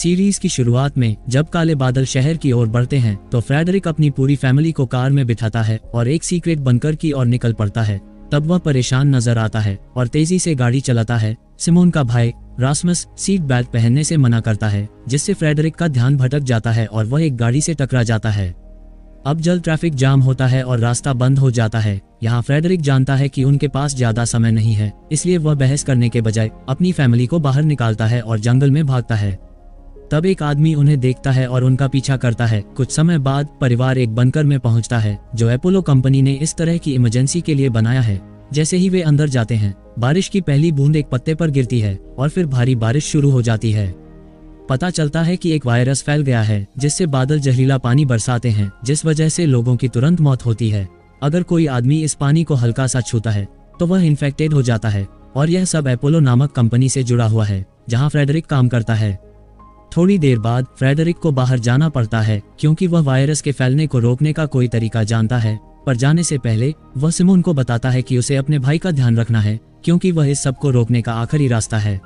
Series की शुरुआत में जब काले बादल शहर की ओर बढ़ते हैं तो फ्रेडरिक अपनी पूरी फैमिली को कार में बिठाता है और एक सीक्रेट बंकर की ओर निकल पड़ता है। तब वह परेशान नजर आता है और तेजी से गाड़ी चलाता है। सिमोन का भाई रास्मस सीट बेल्ट पहनने से मना करता है, जिससे फ्रेडरिक का ध्यान भटक जाता है और वह एक गाड़ी से टकरा जाता है। अब जल्द ट्रैफिक जाम होता है और रास्ता बंद हो जाता है। यहाँ फ्रेडरिक जानता है कि उनके पास ज्यादा समय नहीं है, इसलिए वह बहस करने के बजाय अपनी फैमिली को बाहर निकालता है और जंगल में भागता है। तब एक आदमी उन्हें देखता है और उनका पीछा करता है। कुछ समय बाद परिवार एक बंकर में पहुंचता है जो अपोलो कंपनी ने इस तरह की इमरजेंसी के लिए बनाया है। जैसे ही वे अंदर जाते हैं, बारिश की पहली बूंद एक पत्ते पर गिरती है और फिर भारी बारिश शुरू हो जाती है। पता चलता है कि एक वायरस फैल गया है जिससे बादल जहरीला पानी बरसाते हैं, जिस वजह से लोगों की तुरंत मौत होती है। अगर कोई आदमी इस पानी को हल्का सा छूता है तो वह इन्फेक्टेड हो जाता है और यह सब अपोलो नामक कंपनी से जुड़ा हुआ है जहां फ्रेडरिक काम करता है। थोड़ी देर बाद फ्रेडरिक को बाहर जाना पड़ता है क्योंकि वह वायरस के फैलने को रोकने का कोई तरीका जानता है, पर जाने से पहले वह सिमोन को बताता है कि उसे अपने भाई का ध्यान रखना है क्योंकि वह इस सब को रोकने का आखिरी रास्ता है।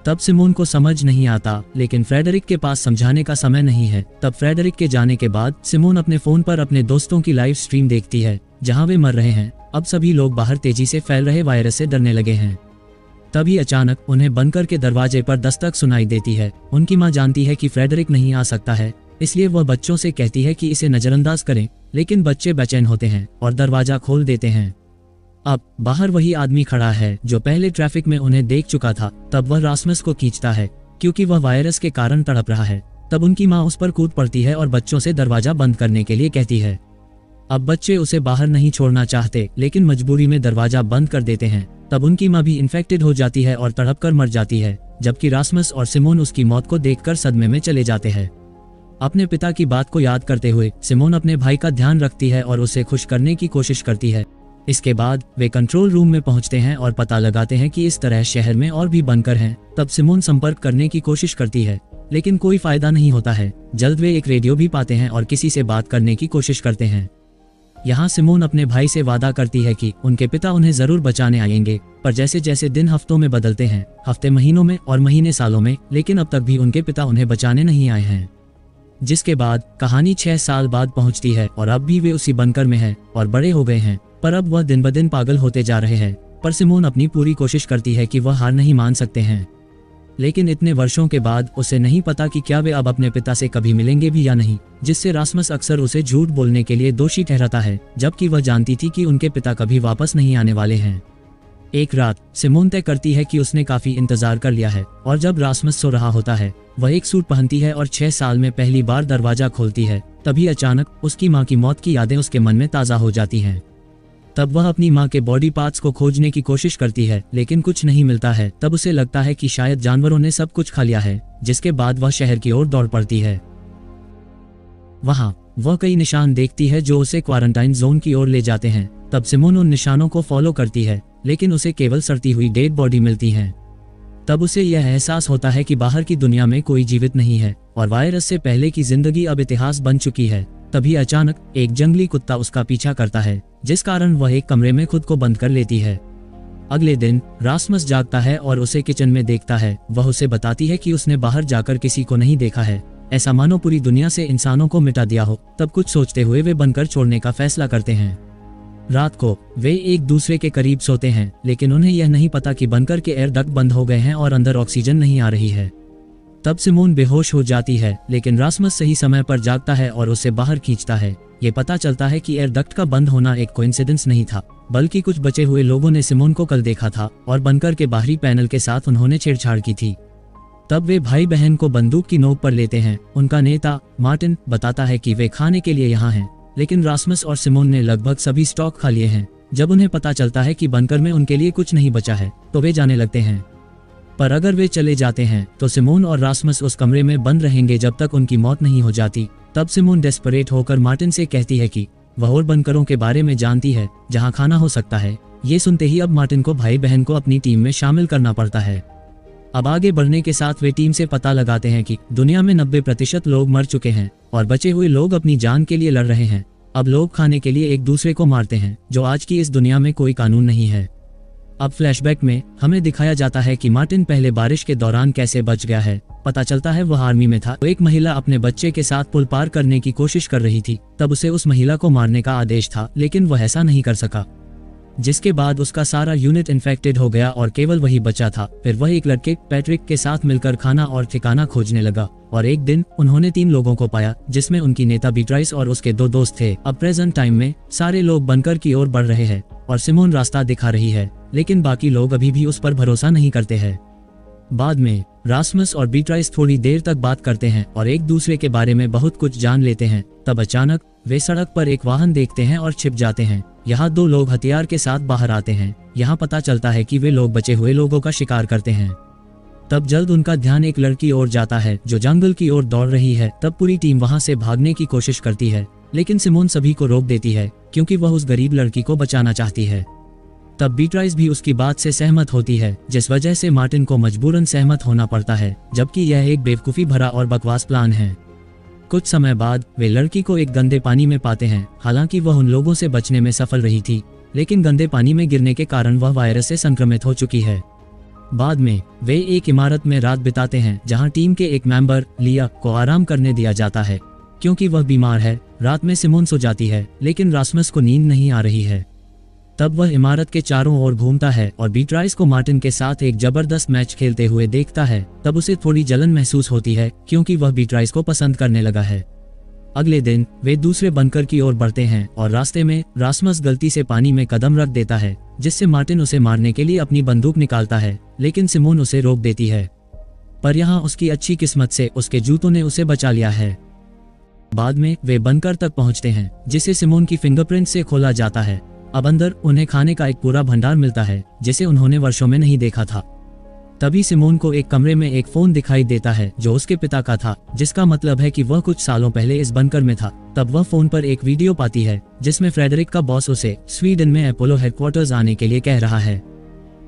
तब सिमोन को समझ नहीं आता, लेकिन फ्रेडरिक के पास समझाने का समय नहीं है। तब फ्रेडरिक के जाने के बाद सिमोन अपने फोन पर अपने दोस्तों की लाइव स्ट्रीम देखती है जहां वे मर रहे हैं। अब सभी लोग बाहर तेजी से फैल रहे वायरस से डरने लगे हैं। तभी अचानक उन्हें बंकर के दरवाजे पर दस्तक सुनाई देती है। उनकी मां जानती है कि फ्रेडरिक नहीं आ सकता है, इसलिए वह बच्चों से कहती है कि इसे नजरअंदाज करें, लेकिन बच्चे बेचैन होते हैं और दरवाजा खोल देते हैं। अब बाहर वही आदमी खड़ा है जो पहले ट्रैफिक में उन्हें देख चुका था। तब वह रास्मस को खींचता है क्योंकि वह वायरस के कारण तड़प रहा है। तब उनकी मां उस पर कूद पड़ती है और बच्चों से दरवाजा बंद करने के लिए कहती है। अब बच्चे उसे बाहर नहीं छोड़ना चाहते, लेकिन मजबूरी में दरवाजा बंद कर देते हैं। तब उनकी मां भी इन्फेक्टेड हो जाती है और तड़प कर मर जाती है, जबकि रास्मस और सिमोन उसकी मौत को देखकर सदमे में चले जाते हैं। अपने पिता की बात को याद करते हुए सिमोन अपने भाई का ध्यान रखती है और उसे खुश करने की कोशिश करती है। इसके बाद वे कंट्रोल रूम में पहुंचते हैं और पता लगाते हैं कि इस तरह शहर में और भी बंकर हैं। तब सिमोन संपर्क करने की कोशिश करती है, लेकिन कोई फायदा नहीं होता है। जल्द वे एक रेडियो भी पाते हैं और किसी से बात करने की कोशिश करते हैं। यहाँ सिमोन अपने भाई से वादा करती है कि उनके पिता उन्हें जरूर बचाने आएंगे, पर जैसे जैसे दिन हफ्तों में बदलते हैं, हफ्ते महीनों में और महीने सालों में, लेकिन अब तक भी उनके पिता उन्हें बचाने नहीं आए हैं। जिसके बाद कहानी 6 साल बाद पहुंचती है और अब भी वे उसी बंकर में हैं और बड़े हो गए हैं, पर अब वह दिन ब दिन पागल होते जा रहे हैं। पर सिमोन अपनी पूरी कोशिश करती है कि वह हार नहीं मान सकते हैं। लेकिन इतने वर्षों के बाद उसे नहीं पता कि क्या वे अब अपने पिता से कभी मिलेंगे भी या नहीं, जिससे रास्मस अक्सर उसे झूठ बोलने के लिए दोषी ठहराता है, जबकि वह जानती थी कि उनके पिता कभी वापस नहीं आने वाले हैं। एक रात सिमोन तय करती है कि उसने काफी इंतजार कर लिया है और जब रास्मस सो रहा होता है, वह एक सूट पहनती है और 6 साल में पहली बार दरवाजा खोलती है। तभी अचानक उसकी माँ की मौत की यादें उसके मन में ताज़ा हो जाती हैं। तब वह अपनी माँ के बॉडी पार्ट्स को खोजने की कोशिश करती है, लेकिन कुछ नहीं मिलता है। तब उसे लगता है कि शायद जानवरों ने सब कुछ खा लिया है, जिसके बाद वह शहर की ओर दौड़ पड़ती है। वहाँ वह कई निशान देखती है जो उसे क्वारंटाइन जोन की ओर ले जाते हैं। तब सिमोन उन निशानों को फॉलो करती है, लेकिन उसे केवल सड़ती हुई डेड बॉडी मिलती है। तब उसे यह एहसास होता है कि बाहर की दुनिया में कोई जीवित नहीं है और वायरस से पहले की जिंदगी अब इतिहास बन चुकी है। तभी अचानक एक जंगली कुत्ता उसका पीछा करता है, जिस कारण वह एक कमरे में खुद को बंद कर लेती है। अगले दिन रास्मस जागता है और उसे किचन में देखता है। वह उसे बताती है कि उसने बाहर जाकर किसी को नहीं देखा है, ऐसा मानो पूरी दुनिया से इंसानों को मिटा दिया हो। तब कुछ सोचते हुए वे बंकर छोड़ने का फैसला करते हैं। रात को वे एक दूसरे के करीब सोते हैं, लेकिन उन्हें यह नहीं पता कि बंकर के एयर डक्ट बंद हो गए हैं और अंदर ऑक्सीजन नहीं आ रही है। तब सिमोन बेहोश हो जाती है, लेकिन रास्मस सही समय पर जागता है और उसे बाहर खींचता है। ये पता चलता है कि एयर डक्ट का बंद होना एक कोइंसिडेंस नहीं था, बल्कि कुछ बचे हुए लोगों ने सिमोन को कल देखा था और बंकर के बाहरी पैनल के साथ उन्होंने छेड़छाड़ की थी। तब वे भाई बहन को बंदूक की नोक पर लेते हैं। उनका नेता मार्टिन बताता है कि वे खाने के लिए यहाँ हैं, लेकिन रास्मस और सिमोन ने लगभग सभी स्टॉक खा लिए हैं। जब उन्हें पता चलता है कि बंकर में उनके लिए कुछ नहीं बचा है, तो वे जाने लगते हैं। पर अगर वे चले जाते हैं तो सिमोन और रास्मस उस कमरे में बंद रहेंगे जब तक उनकी मौत नहीं हो जाती। तब सिमोन डेस्परेट होकर मार्टिन से कहती है कि वह और बंकरों के बारे में जानती है जहां खाना हो सकता है। ये सुनते ही अब मार्टिन को भाई बहन को अपनी टीम में शामिल करना पड़ता है। अब आगे बढ़ने के साथ वे टीम से पता लगाते हैं कि दुनिया में 90% लोग मर चुके हैं और बचे हुए लोग अपनी जान के लिए लड़ रहे हैं। अब लोग खाने के लिए एक दूसरे को मारते हैं, जो आज की इस दुनिया में कोई कानून नहीं है। अब फ्लैशबैक में हमें दिखाया जाता है कि मार्टिन पहले बारिश के दौरान कैसे बच गया है। पता चलता है वह आर्मी में था। तो एक महिला अपने बच्चे के साथ पुल पार करने की कोशिश कर रही थी। तब उसे उस महिला को मारने का आदेश था, लेकिन वह ऐसा नहीं कर सका, जिसके बाद उसका सारा यूनिट इन्फेक्टेड हो गया और केवल वही बचा था। फिर वह एक लड़के पैट्रिक के साथ मिलकर खाना और ठिकाना खोजने लगा और एक दिन उन्होंने 3 लोगों को पाया, जिसमें उनकी नेता बीट्राइस और उसके 2 दोस्त थे। अब प्रेजेंट टाइम में सारे लोग बंकर की ओर बढ़ रहे हैं और सिमोन रास्ता दिखा रही है, लेकिन बाकी लोग अभी भी उस पर भरोसा नहीं करते हैं। बाद में रास्मस और बीट्राइस थोड़ी देर तक बात करते हैं और एक दूसरे के बारे में बहुत कुछ जान लेते हैं। तब अचानक वे सड़क पर एक वाहन देखते हैं और छिप जाते हैं। यहाँ 2 लोग हथियार के साथ बाहर आते हैं। यहाँ पता चलता है कि वे लोग बचे हुए लोगों का शिकार करते हैं। तब जल्द उनका ध्यान एक लड़की ओर जाता है जो जंगल की ओर दौड़ रही है। तब पूरी टीम वहां से भागने की कोशिश करती है, लेकिन सिमोन सभी को रोक देती है क्योंकि वह उस गरीब लड़की को बचाना चाहती है। तब बीट्राइस भी उसकी बात से सहमत होती है, जिस वजह से मार्टिन को मजबूरन सहमत होना पड़ता है, जबकि यह एक बेवकूफ़ी भरा और बकवास प्लान है। कुछ समय बाद वे लड़की को एक गंदे पानी में पाते हैं। हालांकि वह उन लोगों से बचने में सफल रही थी, लेकिन गंदे पानी में गिरने के कारण वह वायरस से संक्रमित हो चुकी है। बाद में वे एक इमारत में रात बिताते हैं जहां टीम के एक मेंबर लिया को आराम करने दिया जाता है क्योंकि वह बीमार है। रात में सिमोन सो जाती है, लेकिन रास्मस को नींद नहीं आ रही है। तब वह इमारत के चारों ओर घूमता है और बीट्राइस को मार्टिन के साथ एक जबरदस्त मैच खेलते हुए देखता है। तब उसे थोड़ी जलन महसूस होती है क्योंकि वह बीट्राइस को पसंद करने लगा है। अगले दिन वे दूसरे बंकर की ओर बढ़ते हैं और रास्ते में रास्मस गलती से पानी में कदम रख देता है, जिससे मार्टिन उसे मारने के लिए अपनी बंदूक निकालता है, लेकिन सिमोन उसे रोक देती है। पर यहाँ उसकी अच्छी किस्मत से उसके जूतों ने उसे बचा लिया है। बाद में वे बंकर तक पहुंचते हैं, जिसे सिमोन की फिंगरप्रिंट से खोला जाता है। अब अंदर उन्हें खाने का एक पूरा भंडार मिलता है, जिसे उन्होंने वर्षों में नहीं देखा था। तभी सिमोन को एक कमरे में एक फोन दिखाई देता है जो उसके पिता का था, जिसका मतलब है कि वह कुछ सालों पहले इस बंकर में था। तब वह फोन पर एक वीडियो पाती है जिसमें फ्रेडरिक का बॉस उसे स्वीडन में अपोलो हेडक्वार्टर्स आने के लिए कह रहा है।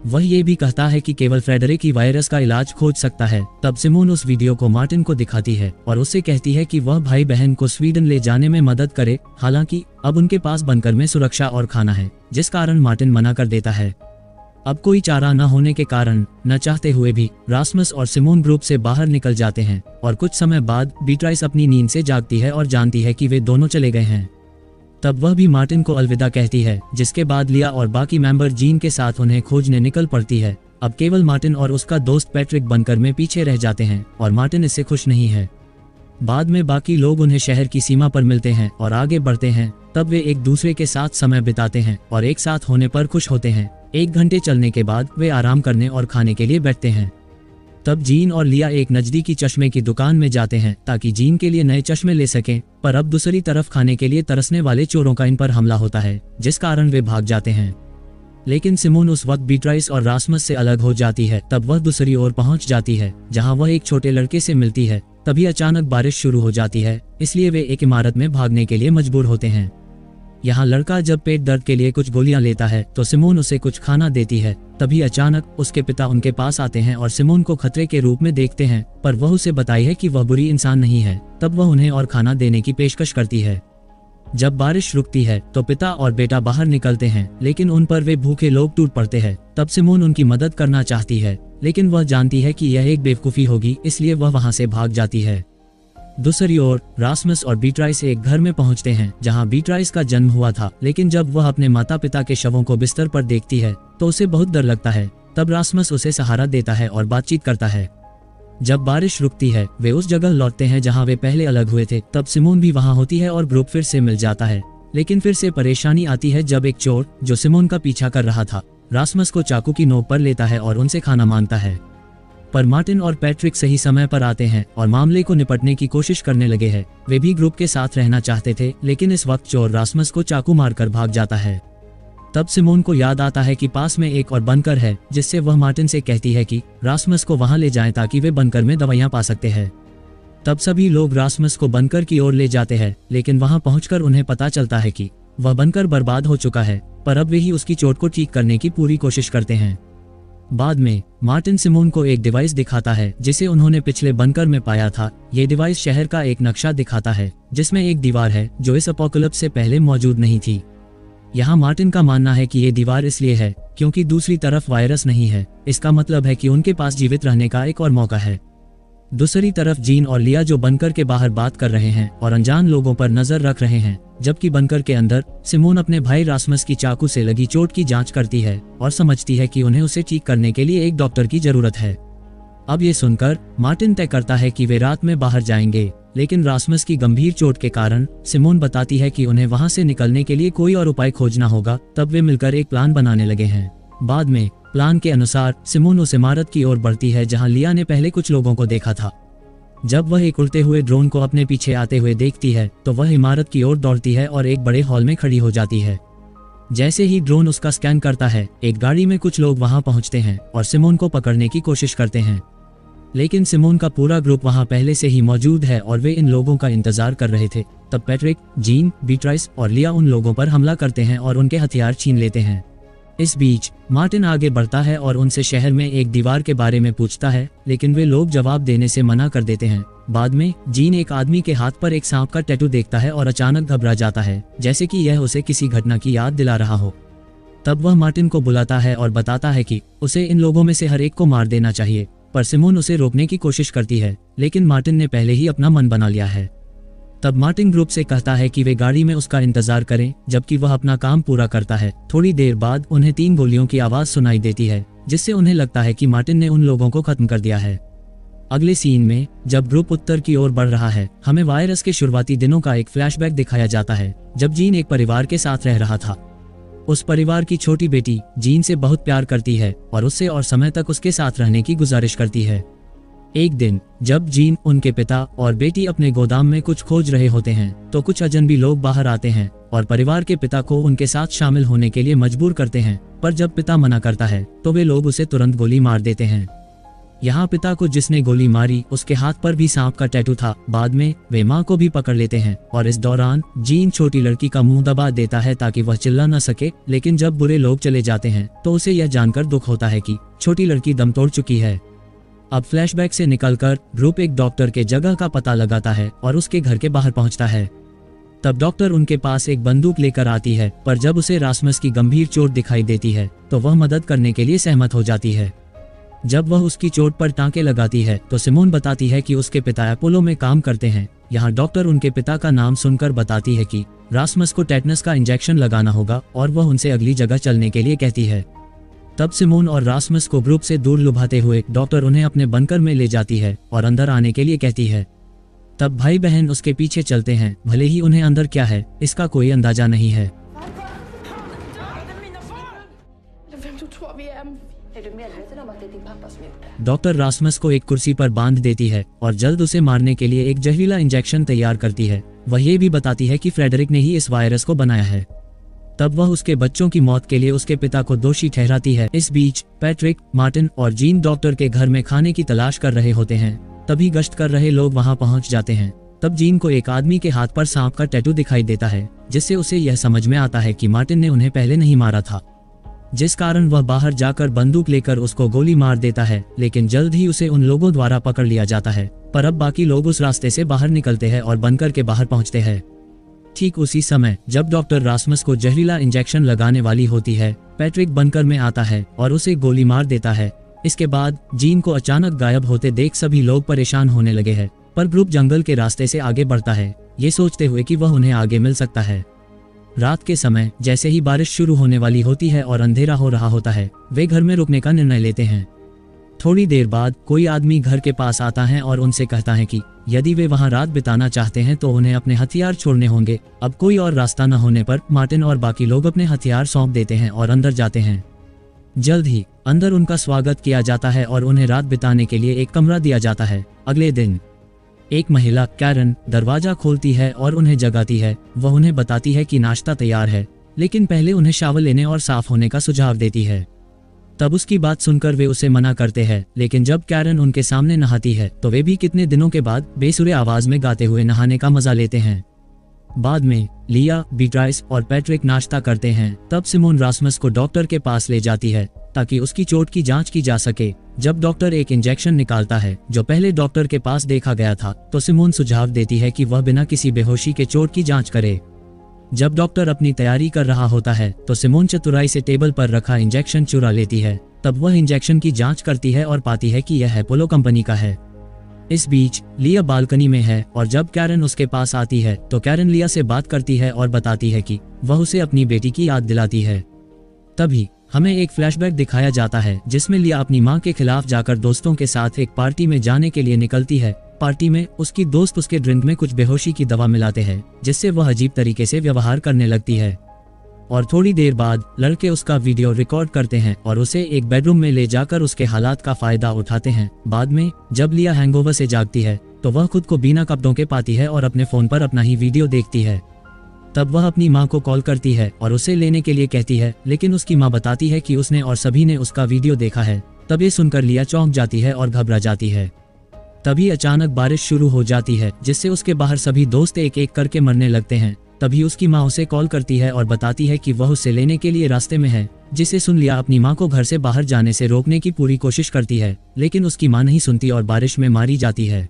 वह ये भी कहता है कि केवल फ्रेडरिक ही वायरस का इलाज खोज सकता है। तब सिमोन उस वीडियो को मार्टिन को दिखाती है और उससे कहती है कि वह भाई बहन को स्वीडन ले जाने में मदद करे। हालांकि अब उनके पास बंकर में सुरक्षा और खाना है, जिस कारण मार्टिन मना कर देता है। अब कोई चारा न होने के कारण न चाहते हुए भी रास्मस और सिमोन ग्रुप से बाहर निकल जाते हैं और कुछ समय बाद बीट्राइस अपनी नींद से जागती है और जानती है कि वे दोनों चले गए हैं। तब वह भी मार्टिन को अलविदा कहती है, जिसके बाद लिया और बाकी मेंबर जीन के साथ उन्हें खोजने निकल पड़ती है। अब केवल मार्टिन और उसका दोस्त पैट्रिक बंकर में पीछे रह जाते हैं और मार्टिन इससे खुश नहीं है। बाद में बाकी लोग उन्हें शहर की सीमा पर मिलते हैं और आगे बढ़ते हैं। तब वे एक दूसरे के साथ समय बिताते हैं और एक साथ होने पर खुश होते हैं। 1 घंटे चलने के बाद वे आराम करने और खाने के लिए बैठते हैं। तब जीन और लिया एक नजदीकी चश्मे की दुकान में जाते हैं ताकि जीन के लिए नए चश्मे ले सकें, पर अब दूसरी तरफ खाने के लिए तरसने वाले चोरों का इन पर हमला होता है, जिस कारण वे भाग जाते हैं। लेकिन सिमोन उस वक्त बीट्राइस और रास्मस से अलग हो जाती है। तब वह दूसरी ओर पहुंच जाती है जहां वह एक छोटे लड़के से मिलती है। तभी अचानक बारिश शुरू हो जाती है, इसलिए वे एक इमारत में भागने के लिए मजबूर होते हैं। यहाँ लड़का जब पेट दर्द के लिए कुछ गोलियां लेता है तो सिमोन उसे कुछ खाना देती है। तभी अचानक उसके पिता उनके पास आते हैं और सिमोन को खतरे के रूप में देखते हैं, पर वह उसे बताई है कि वह बुरी इंसान नहीं है। तब वह उन्हें और खाना देने की पेशकश करती है। जब बारिश रुकती है तो पिता और बेटा बाहर निकलते हैं, लेकिन उन पर वे भूखे लोग टूट पड़ते हैं। तब सिमोन उनकी मदद करना चाहती है, लेकिन वह जानती है कि यह एक बेवकूफ़ी होगी, इसलिए वह वहां से भाग जाती है। दूसरी ओर रास्मस और बीट्राइस एक घर में पहुंचते हैं जहां बीट्राइस का जन्म हुआ था, लेकिन जब वह अपने माता पिता के शवों को बिस्तर पर देखती है तो उसे बहुत डर लगता है। तब रास्मस उसे सहारा देता है और बातचीत करता है। जब बारिश रुकती है वे उस जगह लौटते हैं जहां वे पहले अलग हुए थे। तब सिमोन भी वहां होती है और ग्रुप फिर से मिल जाता है, लेकिन फिर से परेशानी आती है जब एक चोर जो सिमोन का पीछा कर रहा था रास्मस को चाकू की नोक पर लेता है और उनसे खाना मांगता है। पर मार्टिन और पैट्रिक सही समय पर आते हैं और मामले को निपटने की कोशिश करने लगे हैं। वे भी ग्रुप के साथ रहना चाहते थे, लेकिन इस वक्त चोर रास्मस को चाकू मारकर भाग जाता है। तब सिमोन को याद आता है कि पास में एक और बंकर है, जिससे वह मार्टिन से कहती है कि रास्मस को वहां ले जाएं ताकि वे बंकर में दवाइयां पा सकते हैं। तब सभी लोग रास्मस को बंकर की ओर ले जाते हैं, लेकिन वहां पहुंचकर उन्हें पता चलता है कि वह बंकर बर्बाद हो चुका है। पर अब वे ही उसकी चोट को ठीक करने की पूरी कोशिश करते हैं। बाद में मार्टिन सिमोन को एक डिवाइस दिखाता है जिसे उन्होंने पिछले बंकर में पाया था। ये डिवाइस शहर का एक नक्शा दिखाता है जिसमें एक दीवार है जो इस एपोकलिप्स से पहले मौजूद नहीं थी। यहाँ मार्टिन का मानना है कि ये दीवार इसलिए है क्योंकि दूसरी तरफ वायरस नहीं है। इसका मतलब है कि उनके पास जीवित रहने का एक और मौका है। दूसरी तरफ जीन और लिया जो बंकर के बाहर बात कर रहे हैं और अनजान लोगों पर नजर रख रहे हैं, जबकि बंकर के अंदर सिमोन अपने भाई रासमस की चाकू से लगी चोट की जांच करती है और समझती है कि उन्हें उसे ठीक करने के लिए एक डॉक्टर की जरूरत है। अब ये सुनकर मार्टिन तय करता है कि वे रात में बाहर जाएंगे, लेकिन रासमस की गंभीर चोट के कारण सिमोन बताती है कि उन्हें वहां से निकलने के लिए कोई और उपाय खोजना होगा। तब वे मिलकर एक प्लान बनाने लगे हैं। बाद में प्लान के अनुसार सिमोन उस इमारत की ओर बढ़ती है जहां लिया ने पहले कुछ लोगों को देखा था। जब वह एक उड़ते हुए ड्रोन को अपने पीछे आते हुए देखती है तो वह इमारत की ओर दौड़ती है और एक बड़े हॉल में खड़ी हो जाती है। जैसे ही ड्रोन उसका स्कैन करता है, एक गाड़ी में कुछ लोग वहां पहुंचते हैं और सिमोन को पकड़ने की कोशिश करते हैं, लेकिन सिमोन का पूरा ग्रुप वहां पहले से ही मौजूद है और वे इन लोगों का इंतजार कर रहे थे। तब पैट्रिक, जीन, बीट्राइस और लिया उन लोगों पर हमला करते हैं और उनके हथियार छीन लेते हैं। इस बीच मार्टिन आगे बढ़ता है और उनसे शहर में एक दीवार के बारे में पूछता है, लेकिन वे लोग जवाब देने से मना कर देते हैं। बाद में जीन एक आदमी के हाथ पर एक सांप का टैटू देखता है और अचानक घबरा जाता है, जैसे कि यह उसे किसी घटना की याद दिला रहा हो। तब वह मार्टिन को बुलाता है और बताता है कि उसे इन लोगों में से हर एक को मार देना चाहिए, पर सिमोन उसे रोकने की कोशिश करती है, लेकिन मार्टिन ने पहले ही अपना मन बना लिया है। तब मार्टिन ग्रुप से कहता है कि वे गाड़ी में उसका इंतजार करें जबकि वह अपना काम पूरा करता है। थोड़ी देर बाद उन्हें 3 गोलियों की आवाज सुनाई देती है, जिससे उन्हें लगता है कि मार्टिन ने उन लोगों को खत्म कर दिया है। अगले सीन में जब ग्रुप उत्तर की ओर बढ़ रहा है, हमें वायरस के शुरुआती दिनों का एक फ्लैशबैक दिखाया जाता है, जब जीन एक परिवार के साथ रह रहा था। उस परिवार की छोटी बेटी जीन से बहुत प्यार करती है और उससे और समय तक उसके साथ रहने की गुजारिश करती है। एक दिन जब जीन, उनके पिता और बेटी अपने गोदाम में कुछ खोज रहे होते हैं, तो कुछ अजनबी लोग बाहर आते हैं और परिवार के पिता को उनके साथ शामिल होने के लिए मजबूर करते हैं। पर जब पिता मना करता है तो वे लोग उसे तुरंत गोली मार देते हैं। यहाँ पिता को जिसने गोली मारी उसके हाथ पर भी सांप का टैटू था। बाद में वे माँ को भी पकड़ लेते हैं और इस दौरान जीन छोटी लड़की का मुंह दबा देता है ताकि वह चिल्ला न सके। लेकिन जब बुरे लोग चले जाते हैं तो उसे यह जानकर दुख होता है कि छोटी लड़की दम तोड़ चुकी है। अब फ्लैशबैक से निकलकर ग्रुप एक डॉक्टर के जगह का पता लगाता है और उसके घर के बाहर पहुंचता है। तब डॉक्टर उनके पास एक बंदूक लेकर आती है, पर जब उसे रासमस की गंभीर चोट दिखाई देती है तो वह मदद करने के लिए सहमत हो जाती है। जब वह उसकी चोट पर टांके लगाती है तो सिमोन बताती है कि उसके पिता अपोलो में काम करते हैं। यहाँ डॉक्टर उनके पिता का नाम सुनकर बताती है कि रासमस को टेटनस का इंजेक्शन लगाना होगा और वह उनसे अगली जगह चलने के लिए कहती है। तब सिमोन और रासमस को ग्रुप से दूर लुभाते हुए डॉक्टर उन्हें अपने बंकर में ले जाती है और अंदर आने के लिए कहती है। तब भाई बहन उसके पीछे चलते हैं, भले ही उन्हें अंदर क्या है इसका कोई अंदाजा नहीं है। डॉक्टर रासमस को एक कुर्सी पर बांध देती है और जल्द उसे मारने के लिए एक जहरीला इंजेक्शन तैयार करती है। वह ये भी बताती है कि फ्रेडरिक ने ही इस वायरस को बनाया है। तब वह उसके बच्चों की मौत के लिए उसके पिता को दोषी ठहराती है। इस बीच पैट्रिक, मार्टिन और जीन डॉक्टर के घर में खाने की तलाश कर रहे होते हैं। तभी गश्त कर रहे लोग वहां पहुंच जाते हैं। तब जीन को एक आदमी के हाथ पर सांप का टैटू दिखाई देता है, जिससे उसे यह समझ में आता है कि मार्टिन ने उन्हें पहले नहीं मारा था, जिस कारण वह बाहर जाकर बंदूक लेकर उसको गोली मार देता है। लेकिन जल्द ही उसे उन लोगों द्वारा पकड़ लिया जाता है। पर अब बाकी लोग उस रास्ते से बाहर निकलते हैं और बंकर के बाहर पहुंचते हैं। ठीक उसी समय जब डॉक्टर रासमस को जहरीला इंजेक्शन लगाने वाली होती है, पैट्रिक बंकर में आता है और उसे गोली मार देता है। इसके बाद जीन को अचानक गायब होते देख सभी लोग परेशान होने लगे हैं, पर ग्रुप जंगल के रास्ते से आगे बढ़ता है, ये सोचते हुए कि वह उन्हें आगे मिल सकता है। रात के समय जैसे ही बारिश शुरू होने वाली होती है और अंधेरा हो रहा होता है, वे घर में रुकने का निर्णय लेते हैं। थोड़ी देर बाद कोई आदमी घर के पास आता है और उनसे कहता है कि यदि वे वहां रात बिताना चाहते हैं तो उन्हें अपने हथियार छोड़ने होंगे। अब कोई और रास्ता न होने पर मार्टिन और बाकी लोग अपने हथियार सौंप देते हैं और अंदर जाते हैं। जल्द ही अंदर उनका स्वागत किया जाता है और उन्हें रात बिताने के लिए एक कमरा दिया जाता है। अगले दिन एक महिला कैरन दरवाजा खोलती है और उन्हें जगाती है। वह उन्हें बताती है कि नाश्ता तैयार है, लेकिन पहले उन्हें शावर लेने और साफ होने का सुझाव देती है। तब उसकी बात सुनकर वे उसे मना करते हैं, लेकिन जब कैरन उनके सामने नहाती है तो वे भी कितने दिनों के बाद बेसुरे आवाज में गाते हुए नहाने का मजा लेते हैं। बाद में लिया, बीट्राइस और पैट्रिक नाश्ता करते हैं। तब सिमोन रासमस को डॉक्टर के पास ले जाती है ताकि उसकी चोट की जांच की जा सके। जब डॉक्टर एक इंजेक्शन निकालता है जो पहले डॉक्टर के पास देखा गया था, तो सिमोन सुझाव देती है कि वह बिना किसी बेहोशी के चोट की जांच करे। जब डॉक्टर अपनी तैयारी कर रहा होता है तो सिमोन चतुराई से टेबल पर रखा इंजेक्शन चुरा लेती है। तब वह इंजेक्शन की जांच करती है और पाती है कि यह अपोलो कंपनी का है। इस बीच लिया बालकनी में है और जब कैरन उसके पास आती है तो कैरन लिया से बात करती है और बताती है कि वह उसे अपनी बेटी की याद दिलाती है। तभी हमें एक फ्लैशबैक दिखाया जाता है जिसमें लिया अपनी मां के खिलाफ जाकर दोस्तों के साथ एक पार्टी में जाने के लिए निकलती है। पार्टी में उसकी दोस्त उसके ड्रिंक में कुछ बेहोशी की दवा मिलाते हैं जिससे वह अजीब तरीके से व्यवहार करने लगती है और थोड़ी देर बाद लड़के उसका वीडियो रिकॉर्ड करते हैं और उसे एक बेडरूम में ले जाकर उसके हालात का फायदा उठाते हैं। बाद में जब लिया हैंगओवर से जागती है तो वह खुद को बिना कपड़ों के पाती है और अपने फोन पर अपना ही वीडियो देखती है। तब वह अपनी मां को कॉल करती है और उसे लेने के लिए कहती है, लेकिन उसकी मां बताती है कि उसने और सभी ने उसका वीडियो देखा है। तब ये सुनकर लिया चौंक जाती है और घबरा जाती है। तभी अचानक बारिश शुरू हो जाती है जिससे उसके बाहर सभी दोस्त एक एक करके मरने लगते हैं। तभी उसकी मां उसे कॉल करती है और बताती है कि वह उसे लेने के लिए रास्ते में है, जिसे सुन लिया अपनी मां को घर से बाहर जाने से रोकने की पूरी कोशिश करती है, लेकिन उसकी मां नहीं सुनती और बारिश में मारी जाती है।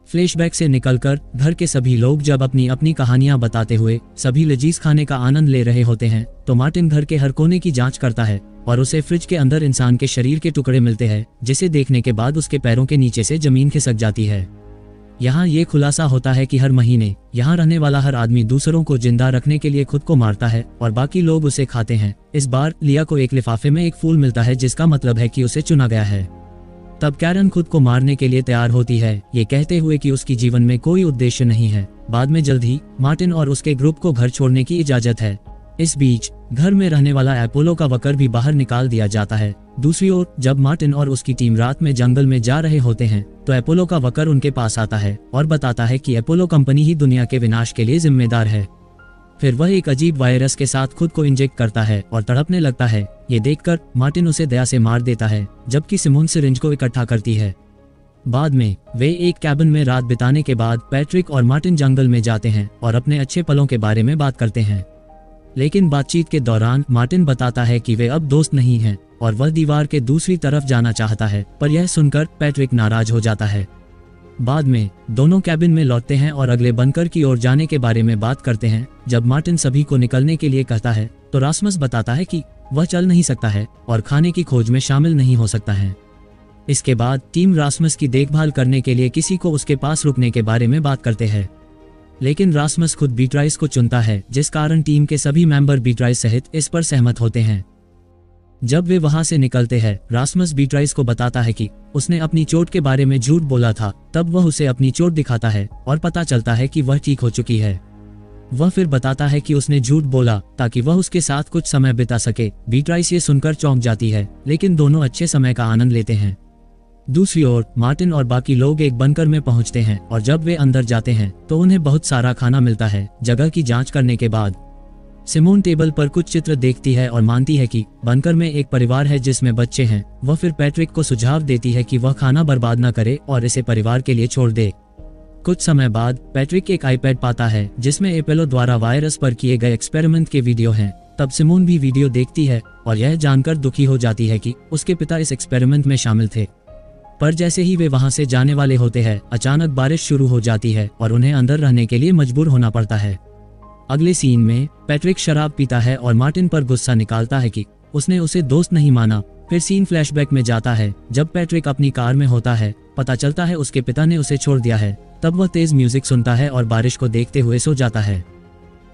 फ्लैशबैक से निकलकर घर के सभी लोग जब अपनी अपनी कहानियां बताते हुए सभी लजीज खाने का आनंद ले रहे होते हैं तो मार्टिन घर के हर कोने की जांच करता है और उसे फ्रिज के अंदर इंसान के शरीर के टुकड़े मिलते हैं, जिसे देखने के बाद उसके पैरों के नीचे से जमीन खिसक जाती है। यहाँ ये खुलासा होता है कि हर महीने यहाँ रहने वाला हर आदमी दूसरों को जिंदा रखने के लिए खुद को मारता है और बाकी लोग उसे खाते हैं। इस बार लिया को एक लिफाफे में एक फूल मिलता है जिसका मतलब है कि उसे चुना गया है। तब कैरन खुद को मारने के लिए तैयार होती है, ये कहते हुए कि उसकी जीवन में कोई उद्देश्य नहीं है। बाद में जल्द ही मार्टिन और उसके ग्रुप को घर छोड़ने की इजाजत है। इस बीच घर में रहने वाला अपोलो का वकर भी बाहर निकाल दिया जाता है। दूसरी ओर जब मार्टिन और उसकी टीम रात में जंगल में जा रहे होते हैं तो अपोलो का वकर उनके पास आता है और बताता है कि अपोलो कंपनी ही दुनिया के विनाश के लिए जिम्मेदार है। फिर वह एक अजीब वायरस के साथ खुद को इंजेक्ट करता है और तड़पने लगता है। ये देखकर मार्टिन उसे दया से मार देता है, जबकि सिमोन सिरिंज को इकट्ठा करती है। बाद में वे एक कैबिन में रात बिताने के बाद पैट्रिक और मार्टिन जंगल में जाते हैं और अपने अच्छे पलों के बारे में बात करते हैं। लेकिन बातचीत के दौरान मार्टिन बताता है कि वे अब दोस्त नहीं हैं और वह दीवार के दूसरी तरफ जाना चाहता है, पर यह सुनकर पैट्रिक नाराज हो जाता है। बाद में दोनों कैबिन में लौटते हैं और अगले बंकर की ओर जाने के बारे में बात करते हैं। जब मार्टिन सभी को निकलने के लिए कहता है तो रास्मस बताता है कि वह चल नहीं सकता है और खाने की खोज में शामिल नहीं हो सकता है। इसके बाद टीम रास्मस की देखभाल करने के लिए किसी को उसके पास रुकने के बारे में बात करते हैं, लेकिन रास्मस खुद बीट्राइस को चुनता है, जिस कारण टीम के सभी मेंबर बीट्राइस सहित इस पर सहमत होते हैं। जब वे वहां से निकलते हैं रास्मस बीट्राइस को बताता है कि उसने अपनी चोट के बारे में झूठ बोला था। तब वह उसे अपनी चोट दिखाता है और पता चलता है कि वह ठीक हो चुकी है। वह फिर बताता है कि उसने झूठ बोला ताकि वह उसके साथ कुछ समय बिता सके। बीट्राइस ये सुनकर चौंक जाती है, लेकिन दोनों अच्छे समय का आनंद लेते हैं। दूसरी ओर मार्टिन और बाकी लोग एक बंकर में पहुंचते हैं और जब वे अंदर जाते हैं तो उन्हें बहुत सारा खाना मिलता है। जगह की जांच करने के बाद सिमोन टेबल पर कुछ चित्र देखती है और मानती है कि बंकर में एक परिवार है जिसमें बच्चे हैं। वह फिर पैट्रिक को सुझाव देती है कि वह खाना बर्बाद न करे और इसे परिवार के लिए छोड़ दे। कुछ समय बाद पैट्रिक एक आईपैड पाता है जिसमें अपोलो द्वारा वायरस पर किए गए एक्सपेरिमेंट के वीडियो हैं। तब सिमोन भी वीडियो देखती है और यह जानकर दुखी हो जाती है कि उसके पिता इस एक्सपेरिमेंट में शामिल थे। पर जैसे ही वे वहां से जाने वाले होते हैं अचानक बारिश शुरू हो जाती है और उन्हें अंदर रहने के लिए मजबूर होना पड़ता है। अगले सीन में पैट्रिक शराब पीता है और मार्टिन पर गुस्सा निकालता है कि उसने उसे दोस्त नहीं माना। फिर सीन फ्लैशबैक में जाता है जब पैट्रिक अपनी कार में होता है। पता चलता है उसके पिता ने उसे छोड़ दिया है। तब वह तेज म्यूजिक सुनता है और बारिश को देखते हुए सो जाता है।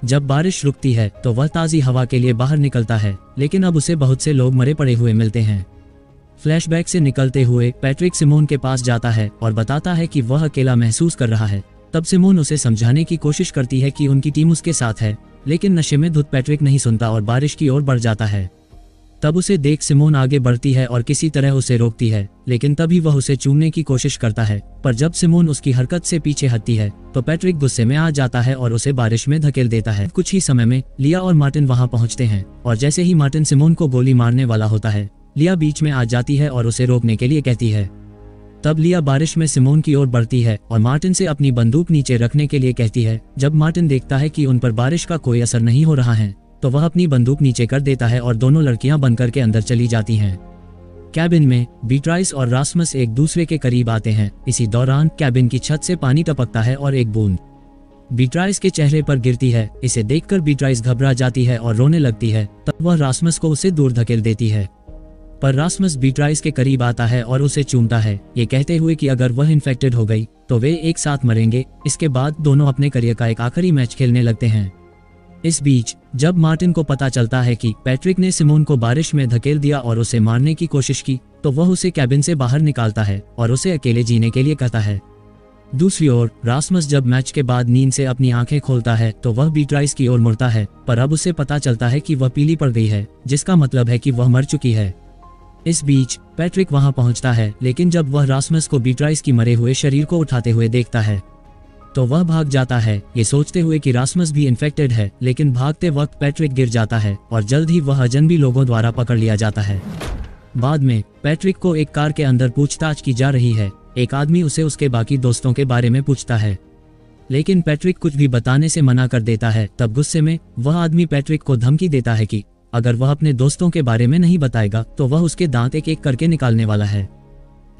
जब बारिश रुकती है तो वह ताजी हवा के लिए बाहर निकलता है, लेकिन अब उसे बहुत से लोग मरे पड़े हुए मिलते हैं। फ्लैशबैक से निकलते हुए पैट्रिक सिमोन के पास जाता है और बताता है कि वह अकेला महसूस कर रहा है। तब सिमोन उसे समझाने की कोशिश करती है कि उनकी टीम उसके साथ है, लेकिन नशे में धुत पैट्रिक नहीं सुनता और बारिश की ओर बढ़ जाता है। तब उसे देख सिमोन आगे बढ़ती है और किसी तरह उसे रोकती है, लेकिन तभी वह उसे चूमने की कोशिश करता है। पर जब सिमोन उसकी हरकत से पीछे हटती है तो पैट्रिक गुस्से में आ जाता है और उसे बारिश में धकेल देता है। कुछ ही समय में लिया और मार्टिन वहां पहुंचते हैं और जैसे ही मार्टिन सिमोन को गोली मारने वाला होता है लिया बीच में आ जाती है और उसे रोकने के लिए कहती है। तब लिया बारिश में सिमोन की ओर बढ़ती है और मार्टिन से अपनी बंदूक नीचे रखने के लिए कहती है। जब मार्टिन देखता है कि उन पर बारिश का कोई असर नहीं हो रहा है तो वह अपनी बंदूक नीचे कर देता है और दोनों लड़कियां बंकर के अंदर चली जाती हैं। कैबिन में बीट्राइस और रास्मस एक दूसरे के करीब आते हैं। इसी दौरान कैबिन की छत से पानी टपकता है और एक बूंद बीट्राइस के चेहरे पर गिरती है। इसे देखकर बीट्राइस घबरा जाती है और रोने लगती है। तब वह रास्मस को उसे दूर धकेल देती है, पर रास्मस बीट्राइस के करीब आता है और उसे चूमता है, ये कहते हुए कि अगर वह इन्फेक्टेड हो गई तो वे एक साथ मरेंगे। इसके बाद दोनों अपने करियर का एक आखिरी मैच खेलने लगते हैं। इस बीच जब मार्टिन को पता चलता है कि पैट्रिक ने सिमोन को बारिश में धकेल दिया और उसे मारने की कोशिश की, तो वह उसे कैबिन से बाहर निकालता है और उसे अकेले जीने के लिए कहता है। दूसरी ओर रास्मस जब मैच के बाद नींद से अपनी आंखें खोलता है तो वह बीट्राइस की ओर मुड़ता है, पर अब उसे पता चलता है कि वह पीली पड़ गई है, जिसका मतलब है कि वह मर चुकी है। इस बीच पैट्रिक वहां पहुंचता है, लेकिन जब वह रास्मस को बीट्राइस की मरे हुए शरीर को उठाते हुए देखता है तो वह भाग जाता है, ये सोचते हुए कि रास्मस भी इन्फेक्टेड है। लेकिन भागते वक्त पैट्रिक गिर जाता है और जल्द ही वह अजनबी लोगों द्वारा पकड़ लिया जाता है। बाद में पैट्रिक को एक कार के अंदर पूछताछ की जा रही है। एक आदमी उसे उसके बाकी दोस्तों के बारे में पूछता है, लेकिन पैट्रिक कुछ भी बताने से मना कर देता है। तब गुस्से में वह आदमी पैट्रिक को धमकी देता है कि अगर वह अपने दोस्तों के बारे में नहीं बताएगा तो वह उसके दांत एक एक करके निकालने वाला है।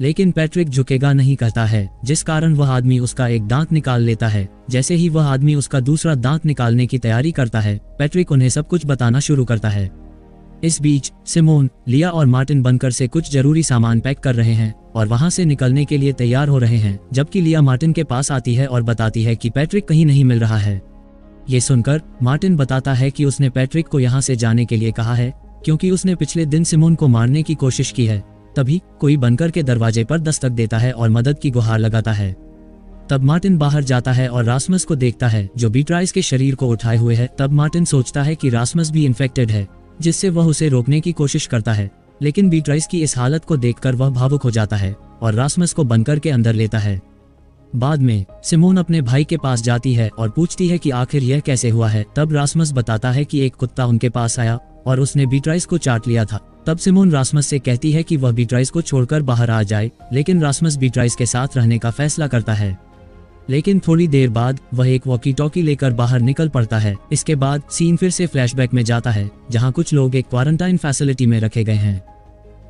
लेकिन पैट्रिक झुकेगा नहीं कहता है, जिस कारण वह आदमी उसका एक दांत निकाल लेता है। जैसे ही वह आदमी उसका दूसरा दांत निकालने की तैयारी करता है, पैट्रिक उन्हें सब कुछ बताना शुरू करता है। इस बीच सिमोन, लिया और मार्टिन बनकर से कुछ जरूरी सामान पैक कर रहे हैं और वहां से निकलने के लिए तैयार हो रहे हैं, जबकि लिया मार्टिन के पास आती है और बताती है कि पैट्रिक कहीं नहीं मिल रहा है। ये सुनकर मार्टिन बताता है कि उसने पैट्रिक को यहाँ से जाने के लिए कहा है, क्योंकि उसने पिछले दिन सिमोन को मारने की कोशिश की है। तभी कोई बनकर के दरवाजे पर दस्तक देता है और मदद की गुहार लगाता है। तब मार्टिन बाहर जाता है और रास्मस को देखता है, जो बीट्राइस के शरीर को उठाए हुए है। तब मार्टिन सोचता है कि रास्मस भी इन्फेक्टेड है, जिससे वह उसे रोकने की कोशिश करता है। लेकिन बीट्राइस की इस हालत को देखकर वह भावुक हो जाता है और रास्मस को बनकर के अंदर लेता है। बाद में सिमोन अपने भाई के पास जाती है और पूछती है कि आखिर यह कैसे हुआ है। तब रास्मस बताता है कि एक कुत्ता उनके पास आया और उसने बीट्राइस को चाट लिया था। तब सिमोन रास्मस से कहती है कि वह बीट्राइस को छोड़कर बाहर आ जाए, लेकिन रास्मस बीट्राइस के साथ रहने का फैसला करता है। लेकिन थोड़ी देर बाद वह एक वॉकी टॉकी लेकर बाहर निकल पड़ता है। इसके बाद सीन फिर से फ्लैशबैक में जाता है, जहां कुछ लोग एक क्वारंटाइन फैसिलिटी में रखे गए हैं।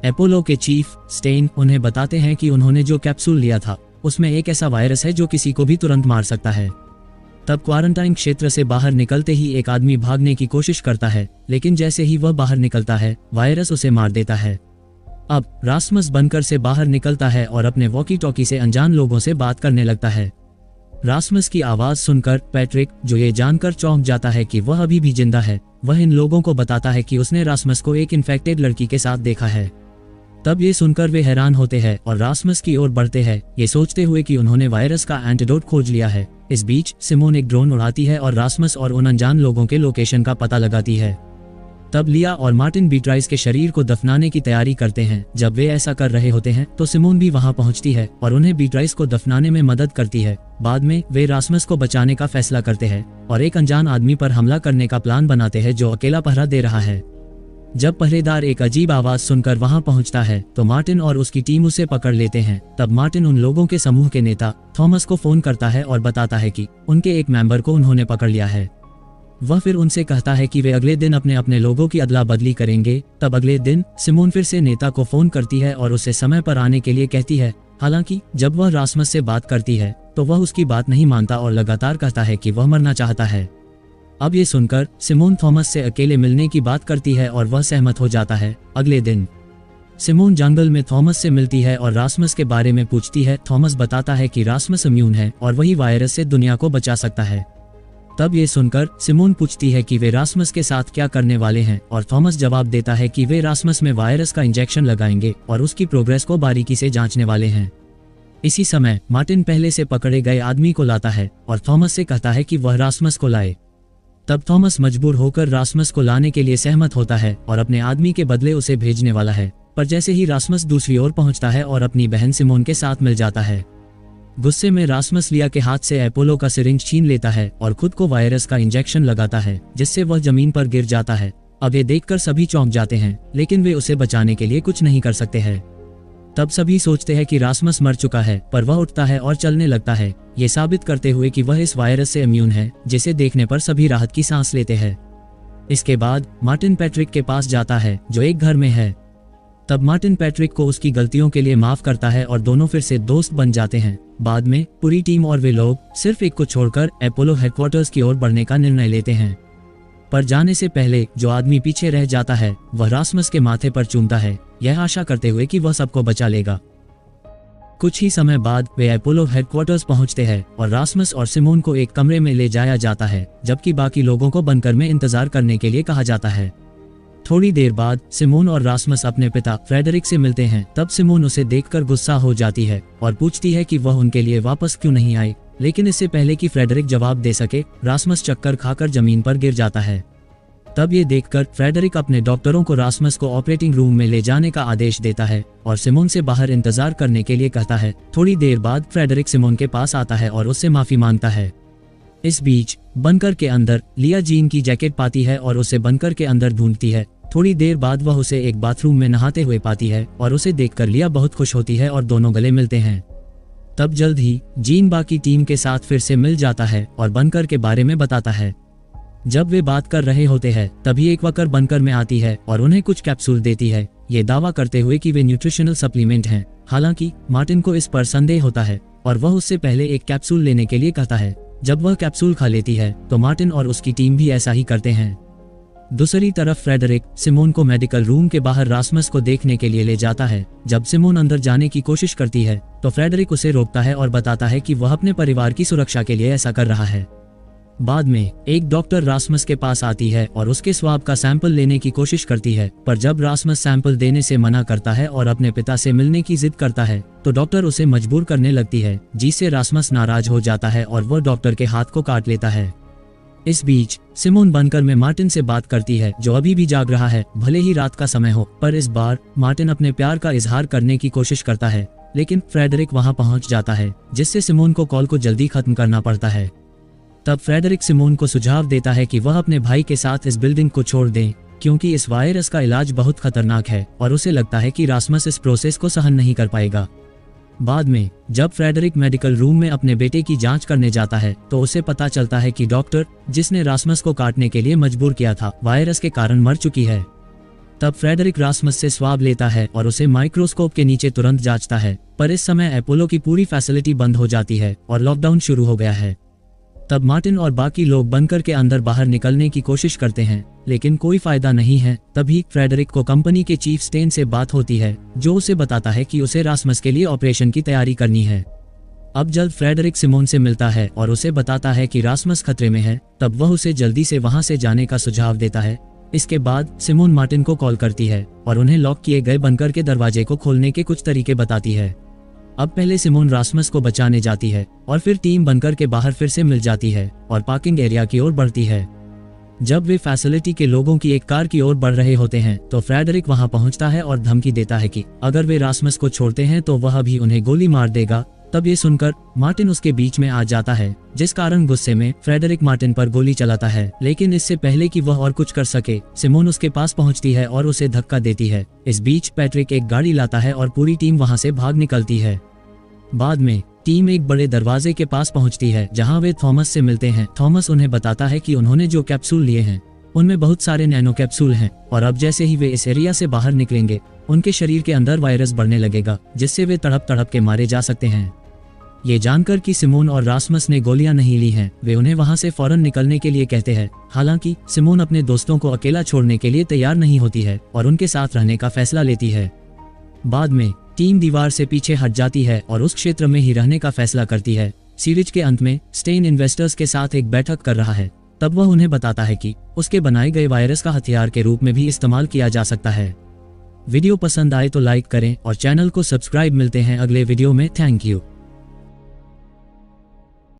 अपोलो के चीफ स्टेन उन्हें बताते हैं कि उन्होंने जो कैप्सूल लिया था उसमें एक ऐसा वायरस है जो किसी को भी तुरंत मार सकता है। तब क्वारंटाइन क्षेत्र से बाहर निकलते ही एक आदमी भागने की कोशिश करता है, लेकिन जैसे ही वह बाहर निकलता है वायरस उसे मार देता है। अब रास्मस बनकर से बाहर निकलता है और अपने वॉकी टॉकी से अनजान लोगों से बात करने लगता है। रास्मस की आवाज सुनकर पैट्रिक, जो ये जानकर चौंक जाता है कि वह अभी भी जिंदा है, वह इन लोगों को बताता है कि उसने रास्मस को एक इन्फेक्टेड लड़की के साथ देखा है। तब ये सुनकर वे हैरान होते हैं और रास्मस की ओर बढ़ते हैं, ये सोचते हुए कि उन्होंने वायरस का एंटीडोट खोज लिया है। इस बीच सिमोन एक ड्रोन उड़ाती है और रास्मस और उन अनजान लोगों के लोकेशन का पता लगाती है। तब लिया और मार्टिन बीट्राइस के शरीर को दफनाने की तैयारी करते हैं। जब वे ऐसा कर रहे होते हैं तो सिमोन भी वहां पहुंचती है और उन्हें बीट्राइस को दफनाने में मदद करती है। बाद में वे रास्मस को बचाने का फैसला करते हैं और एक अनजान आदमी पर हमला करने का प्लान बनाते हैं, जो अकेला पहरा दे रहा है। जब पहरेदार एक अजीब आवाज सुनकर वहां पहुंचता है तो मार्टिन और उसकी टीम उसे पकड़ लेते हैं। तब मार्टिन उन लोगों के समूह के नेता थॉमस को फोन करता है और बताता है कि उनके एक मेंबर को उन्होंने पकड़ लिया है। वह फिर उनसे कहता है कि वे अगले दिन अपने लोगों की अदला बदली करेंगे। तब अगले दिन सिमोन फिर से नेता को फोन करती है और उसे समय पर आने के लिए कहती है। हालांकि जब वह रास्मस से बात करती है तो वह उसकी बात नहीं मानता और लगातार कहता है कि वह मरना चाहता है। अब ये सुनकर सिमोन थॉमस से अकेले मिलने की बात करती है और वह सहमत हो जाता है। अगले दिन सिमोन जंगल में थॉमस से मिलती है और रास्मस के बारे में पूछती है। थॉमस बताता है कि रास्मस इम्यून है और वही वायरस से दुनिया को बचा सकता है। तब ये सुनकर सिमोन पूछती है कि वे रास्मस के साथ क्या करने वाले हैं और थॉमस जवाब देता है कि वे रास्मस में वायरस का इंजेक्शन लगाएंगे और उसकी प्रोग्रेस को बारीकी से जांचने वाले हैं। इसी समय मार्टिन पहले से पकड़े गए आदमी को लाता है और थॉमस से कहता है कि वह रास्मस को लाए। तब थॉमस मजबूर होकर रास्मस को लाने के लिए सहमत होता है और अपने आदमी के बदले उसे भेजने वाला है। पर जैसे ही रास्मस दूसरी ओर पहुंचता है और अपनी बहन सिमोन के साथ मिल जाता है, गुस्से में रास्मस लिया के हाथ से अपोलो का सिरिंज छीन लेता है और खुद को वायरस का इंजेक्शन लगाता है, जिससे वह जमीन पर गिर जाता है। अब ये देखकर सभी चौंक जाते हैं, लेकिन वे उसे बचाने के लिए कुछ नहीं कर सकते हैं। तब सभी सोचते हैं कि रास्मस मर चुका है, पर वह उठता है और चलने लगता है, ये साबित करते हुए कि वह इस वायरस से इम्यून है, जिसे देखने पर सभी राहत की सांस लेते हैं। इसके बाद मार्टिन पैट्रिक के पास जाता है, जो एक घर में है। तब मार्टिन पैट्रिक को उसकी गलतियों के लिए माफ करता है और दोनों फिर से दोस्त बन जाते हैं। बाद में पूरी टीम और वे लोग सिर्फ एक को छोड़कर अपोलो हेडक्वार्टर्स की ओर बढ़ने का निर्णय लेते हैं। पर जाने से पहले जो आदमी पीछे रह जाता है वह रासमस के माथे पर चूमता है, यह आशा करते हुए कि वह सबको बचा लेगा। कुछ ही समय बाद वे अपोलो हेडक्वार्टर्स पहुंचते हैं और रासमस और सिमोन को एक कमरे में ले जाया जाता है, जबकि बाकी लोगों को बंकर में इंतजार करने के लिए कहा जाता है। थोड़ी देर बाद सिमोन और रासमस अपने पिता फ्रेडरिक से मिलते हैं। तब सिमोन उसे देखकर गुस्सा हो जाती है और पूछती है कि वह उनके लिए वापस क्यों नहीं आई, लेकिन इससे पहले कि फ्रेडरिक जवाब दे सके, रासमस चक्कर खाकर जमीन पर गिर जाता है। तब ये देखकर फ्रेडरिक अपने डॉक्टरों को रासमस को ऑपरेटिंग रूम में ले जाने का आदेश देता है और सिमोन से बाहर इंतजार करने के लिए कहता है। थोड़ी देर बाद फ्रेडरिक सिमोन के पास आता है और उससे माफी मांगता है। इस बीच बंकर के अंदर लिया जीन की जैकेट पाती है और उसे बंकर के अंदर ढूंढती है। थोड़ी देर बाद वह उसे एक बाथरूम में नहाते हुए पाती है और उसे देखकर लिया बहुत खुश होती है और दोनों गले मिलते हैं। तब जल्द ही जीन बाकी टीम के साथ फिर से मिल जाता है और बंकर के बारे में बताता है। जब वे बात कर रहे होते हैं तभी एक वर्कर बंकर में आती है और उन्हें कुछ कैप्सूल देती है, ये दावा करते हुए कि वे न्यूट्रिशनल सप्लीमेंट हैं। हालांकि मार्टिन को इस पर संदेह होता है और वह उससे पहले एक कैप्सूल लेने के लिए कहता है। जब वह कैप्सूल खा लेती है तो मार्टिन और उसकी टीम भी ऐसा ही करते हैं। दूसरी तरफ फ्रेडरिक सिमोन को मेडिकल रूम के बाहर रासमस को देखने के लिए ले जाता है। जब सिमोन अंदर जाने की कोशिश करती है तो फ्रेडरिक उसे रोकता है और बताता है कि वह अपने परिवार की सुरक्षा के लिए ऐसा कर रहा है। बाद में एक डॉक्टर रासमस के पास आती है और उसके स्वाब का सैंपल लेने की कोशिश करती है, पर जब रासमस सैंपल देने से मना करता है और अपने पिता से मिलने की जिद करता है तो डॉक्टर उसे मजबूर करने लगती है, जिससे रासमस नाराज हो जाता है और वह डॉक्टर के हाथ को काट लेता है। इस बीच सिमोन बंकर में मार्टिन से बात करती है, जो अभी भी जाग रहा है भले ही रात का समय हो। पर इस बार मार्टिन अपने प्यार का इजहार करने की कोशिश करता है, लेकिन फ्रेडरिक वहां पहुंच जाता है, जिससे सिमोन को कॉल को जल्दी खत्म करना पड़ता है। तब फ्रेडरिक सिमोन को सुझाव देता है कि वह अपने भाई के साथ इस बिल्डिंग को छोड़ दें, क्योंकि इस वायरस का इलाज बहुत खतरनाक है और उसे लगता है कि रासमस इस प्रोसेस को सहन नहीं कर पाएगा। बाद में जब फ्रेडरिक मेडिकल रूम में अपने बेटे की जांच करने जाता है तो उसे पता चलता है कि डॉक्टर जिसने रासमस को काटने के लिए मजबूर किया था वायरस के कारण मर चुकी है। तब फ्रेडरिक रासमस से स्वाब लेता है और उसे माइक्रोस्कोप के नीचे तुरंत जांचता है, पर इस समय अपोलो की पूरी फैसिलिटी बंद हो जाती है और लॉकडाउन शुरू हो गया है। तब मार्टिन और बाकी लोग बंकर के अंदर बाहर निकलने की कोशिश करते हैं, लेकिन कोई फायदा नहीं है। तभी फ्रेडरिक को कंपनी के चीफ स्टेन से बात होती है, जो उसे बताता है कि उसे रासमस के लिए ऑपरेशन की तैयारी करनी है। अब जल्द फ्रेडरिक सिमोन से मिलता है और उसे बताता है कि रासमस खतरे में है। तब वह उसे जल्दी से वहां से जाने का सुझाव देता है। इसके बाद सिमोन मार्टिन को कॉल करती है और उन्हें लॉक किए गए बंकर के दरवाजे को खोलने के कुछ तरीके बताती है। अब पहले सिमोन रासमस को बचाने जाती है और फिर टीम बंकर के बाहर फिर से मिल जाती है और पार्किंग एरिया की ओर बढ़ती है। जब वे फैसिलिटी के लोगों की एक कार की ओर बढ़ रहे होते हैं तो फ्रेडरिक वहां पहुंचता है और धमकी देता है कि अगर वे रासमस को छोड़ते हैं तो वह भी उन्हें गोली मार देगा। तब ये सुनकर मार्टिन उसके बीच में आ जाता है, जिस कारण गुस्से में फ्रेडरिक मार्टिन पर गोली चलाता है। लेकिन इससे पहले कि वह और कुछ कर सके, सिमोन उसके पास पहुंचती है और उसे धक्का देती है। इस बीच पैट्रिक एक गाड़ी लाता है और पूरी टीम वहां से भाग निकलती है। बाद में टीम एक बड़े दरवाजे के पास पहुंचती है, जहां वे थॉमस से मिलते हैं। थॉमस उन्हें बताता है कि उन्होंने जो कैप्सूल लिए हैं उनमें बहुत सारे नैनो कैप्सूल हैं और अब जैसे ही वे इस एरिया से बाहर निकलेंगे उनके शरीर के अंदर वायरस बढ़ने लगेगा, जिससे वे तड़प तड़प के मारे जा सकते हैं। ये जानकर कि सिमोन और रासमस ने गोलियां नहीं ली हैं, वे उन्हें वहां से फौरन निकलने के लिए कहते हैं। हालांकि सिमोन अपने दोस्तों को अकेला छोड़ने के लिए तैयार नहीं होती है और उनके साथ रहने का फैसला लेती है। बाद में टीम दीवार से पीछे हट जाती है और उस क्षेत्र में ही रहने का फैसला करती है। सीरीज के अंत में स्टेन इन्वेस्टर्स के साथ एक बैठक कर रहा है। तब वह उन्हें बताता है कि उसके बनाए गए वायरस का हथियार के रूप में भी इस्तेमाल किया जा सकता है। वीडियो पसंद आए तो लाइक करें और चैनल को सब्सक्राइब। मिलते हैं अगले वीडियो में। Thank you.